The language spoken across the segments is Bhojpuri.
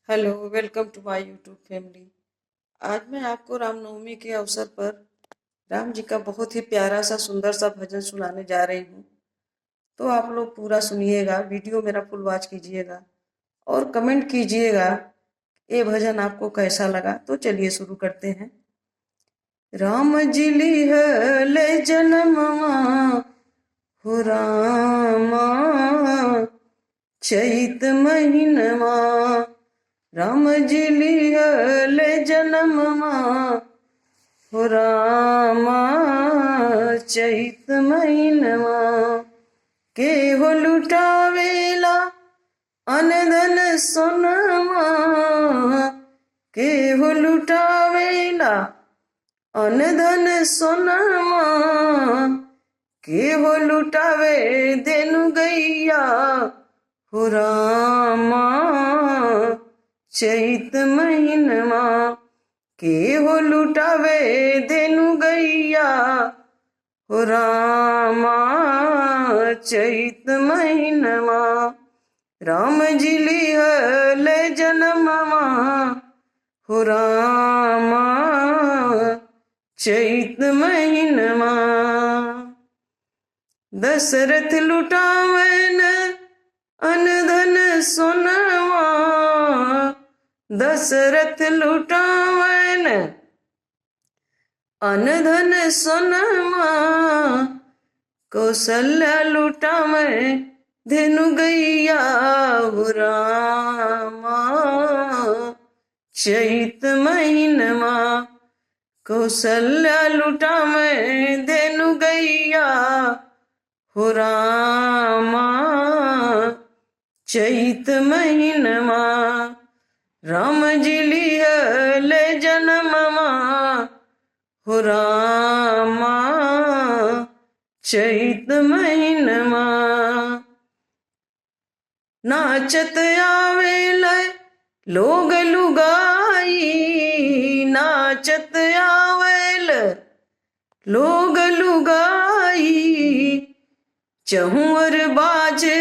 हेलो, वेलकम टू माय यूट्यूब फैमिली। आज मैं आपको रामनवमी के अवसर पर राम जी का बहुत ही प्यारा सा सुंदर सा भजन सुनाने जा रही हूँ। तो आप लोग पूरा सुनिएगा, वीडियो मेरा फुल वॉच कीजिएगा और कमेंट कीजिएगा ये भजन आपको कैसा लगा। तो चलिए शुरू करते हैं। राम जी लिहले जनमवा हो रामा, चैत महीनवा। राम जी लिहले जनमवा हो रामा, चैत महीनवा। के हो लुटावेला अनधन सोनमा, के हो लुटावेला अनधन सोनमा। के हो लुटावे देनु गैया हो रामा, चैत महीनवा। के हो लुटावे देनु गैया हो रामा, चैत महीनवा। राम जी लिहले जनमवा हो रामा, चैत महीनवा। दशरथ लुटावन अनधन सोनवा, दशरथ लुटावन अनधन सोनमा। कौशल्या लुटावे धेनु गैया हो रामा, चैत महीनवा। कौशल्या लुटावे धेनु गैया हो रामा, चैत महीनवा। राम जी लिहले जनमवा हो रामा, चैत महीनवा। नाचत आवेल लोग लुगाई, नाचत आवेल लोग लुगाई। चहुर बाजे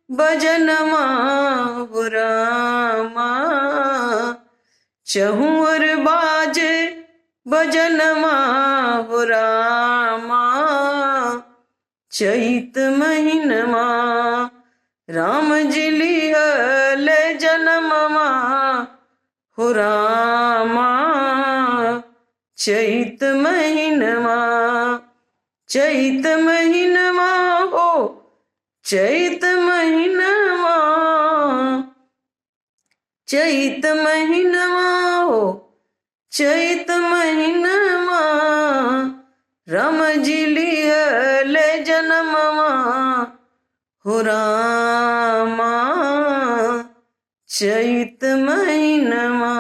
बजनमा हो रामा, चहुर बाजे बजनमा हो रामा, चैत महीनवा। राम जी लिहले जनमवा हो रामा, चैत महीनवा। चैत महीनवा हो, चैत महीनवा, चैत महीनवा हो, चैत महीनवा। राम जी लिहले जनमवा हो रामा, चैत महीनवा।